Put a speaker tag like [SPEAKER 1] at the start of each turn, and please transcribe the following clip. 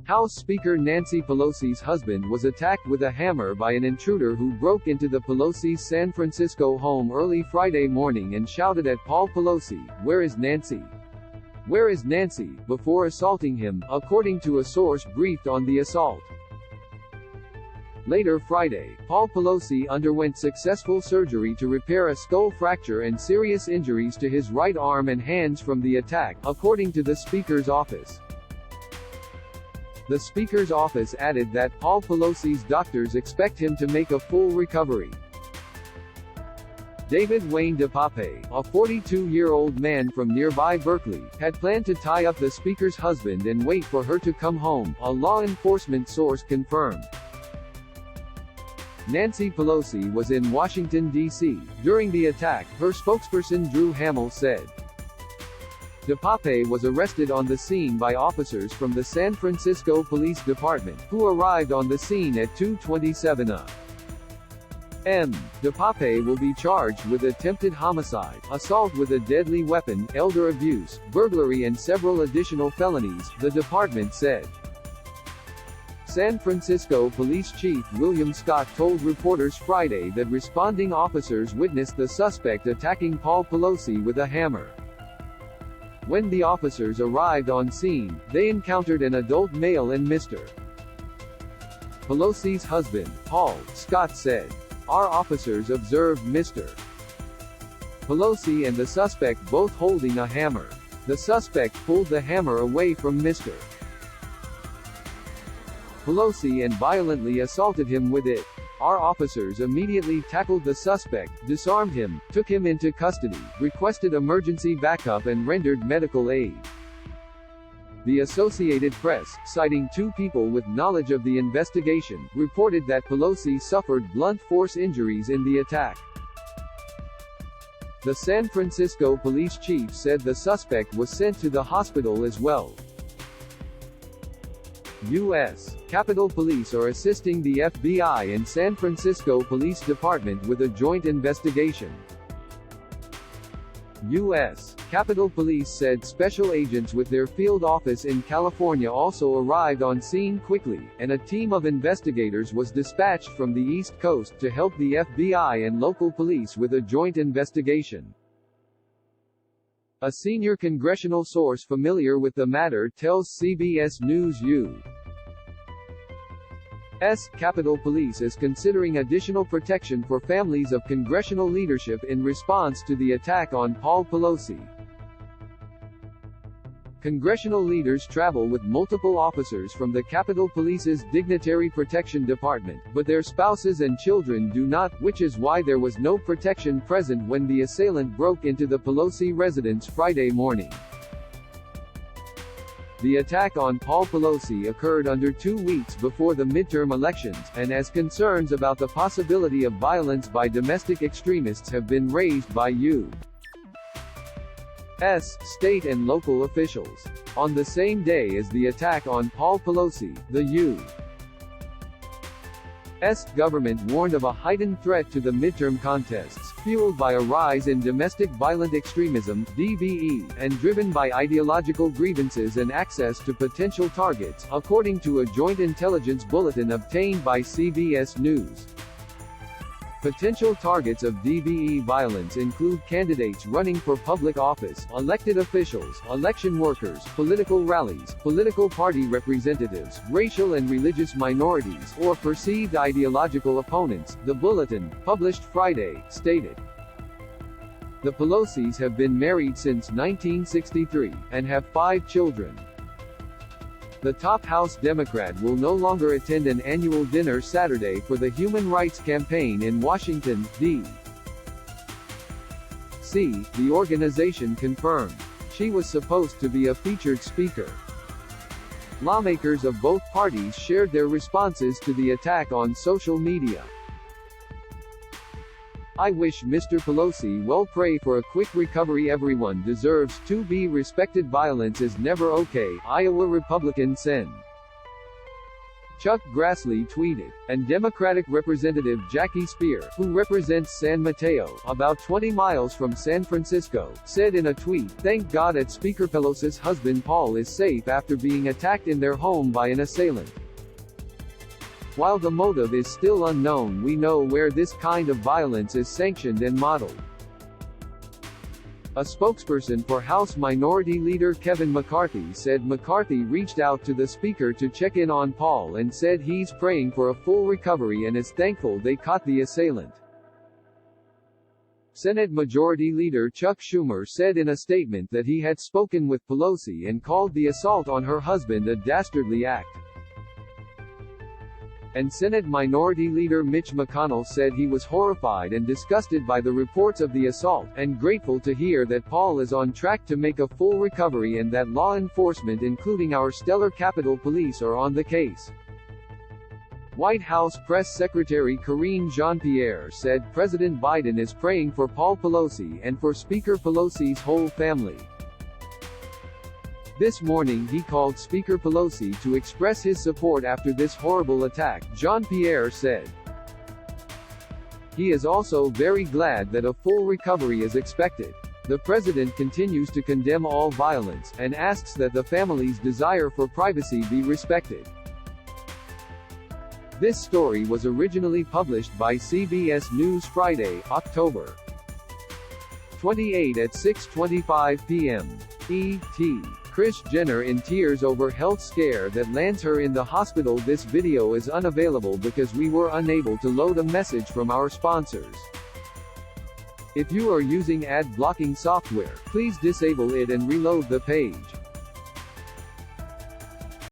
[SPEAKER 1] House Speaker Nancy Pelosi's husband was attacked with a hammer by an intruder who broke into the Pelosis San Francisco home early Friday morning and shouted at Paul Pelosi, "Where is Nancy? Where is Nancy?" before assaulting him, according to a source briefed on the assault. Later Friday, Paul Pelosi underwent successful surgery to repair a skull fracture and serious injuries to his right arm and hands from the attack, according to the Speaker's office. The Speaker's office added that Paul Pelosi's doctors expect him to make a full recovery. David Wayne DePape, a 42-year-old man from nearby Berkeley, had planned to tie up the Speaker's husband and wait for her to come home, a law enforcement source confirmed. Nancy Pelosi was in Washington, D.C. during the attack, her spokesperson Drew Hamill said. DePape was arrested on the scene by officers from the San Francisco Police Department, who arrived on the scene at 2:27 a.m. DePape will be charged with attempted homicide, assault with a deadly weapon, elder abuse, burglary and several additional felonies, the department said. San Francisco Police Chief William Scott told reporters Friday that responding officers witnessed the suspect attacking Paul Pelosi with a hammer. When the officers arrived on scene, they encountered an adult male and Mr. Pelosi's husband, Paul, Scott said. Our officers observed Mr. Pelosi and the suspect both holding a hammer. The suspect pulled the hammer away from Mr. Pelosi and violently assaulted him with it. Our officers immediately tackled the suspect, disarmed him, took him into custody, requested emergency backup and rendered medical aid. The Associated Press, citing two people with knowledge of the investigation, reported that Pelosi suffered blunt force injuries in the attack. The San Francisco police chief said the suspect was sent to the hospital as well. U.S. Capitol Police are assisting the FBI and San Francisco Police Department with a joint investigation. U.S. Capitol Police said special agents with their field office in California also arrived on scene quickly, and a team of investigators was dispatched from the East Coast to help the FBI and local police with a joint investigation. A senior congressional source familiar with the matter tells CBS News U.S. Capitol Police is considering additional protection for families of congressional leadership in response to the attack on Paul Pelosi. Congressional leaders travel with multiple officers from the Capitol Police's Dignitary Protection Department, but their spouses and children do not, which is why there was no protection present when the assailant broke into the Pelosi residence Friday morning. The attack on Paul Pelosi occurred under 2 weeks before the midterm elections, and as concerns about the possibility of violence by domestic extremists have been raised by U.S. state and local officials. On the same day as the attack on Paul Pelosi, the U.S. government warned of a heightened threat to the midterm contests, fueled by a rise in domestic violent extremism (DVE), and driven by ideological grievances and access to potential targets, according to a joint intelligence bulletin obtained by CBS News. Potential targets of DVE violence include candidates running for public office, elected officials, election workers, political rallies, political party representatives, racial and religious minorities, or perceived ideological opponents, the bulletin, published Friday, stated. The Pelosis have been married since 1963, and have 5 children. The top House Democrat will no longer attend an annual dinner Saturday for the Human Rights Campaign in Washington, D.C., the organization confirmed. She was supposed to be a featured speaker. Lawmakers of both parties shared their responses to the attack on social media. I wish Mr. Pelosi well. Pray for a quick recovery. Everyone deserves to be respected. Violence is never okay, Iowa Republican Sen. Chuck Grassley tweeted, and Democratic Representative Jackie Speer, who represents San Mateo, about 20 miles from San Francisco, said in a tweet, "Thank God that Speaker Pelosi's husband Paul is safe after being attacked in their home by an assailant. While the motive is still unknown, we know where this kind of violence is sanctioned and modeled." A spokesperson for House Minority Leader Kevin McCarthy said McCarthy reached out to the Speaker to check in on Paul and said he's praying for a full recovery and is thankful they caught the assailant. Senate Majority Leader Chuck Schumer said in a statement that he had spoken with Pelosi and called the assault on her husband a dastardly act. And Senate Minority Leader Mitch McConnell said he was horrified and disgusted by the reports of the assault, and grateful to hear that Paul is on track to make a full recovery and that law enforcement including our stellar Capitol Police are on the case. White House Press Secretary Karine Jean-Pierre said President Biden is praying for Paul Pelosi and for Speaker Pelosi's whole family. This morning he called Speaker Pelosi to express his support after this horrible attack, Jean-Pierre said. He is also very glad that a full recovery is expected. The president continues to condemn all violence, and asks that the family's desire for privacy be respected. This story was originally published by CBS News Friday, October 28 at 6:25 p.m. ET. Kris Jenner in tears over health scare that lands her in the hospital. This video is unavailable because we were unable to load a message from our sponsors. If you are using ad blocking software, please disable it and reload the page.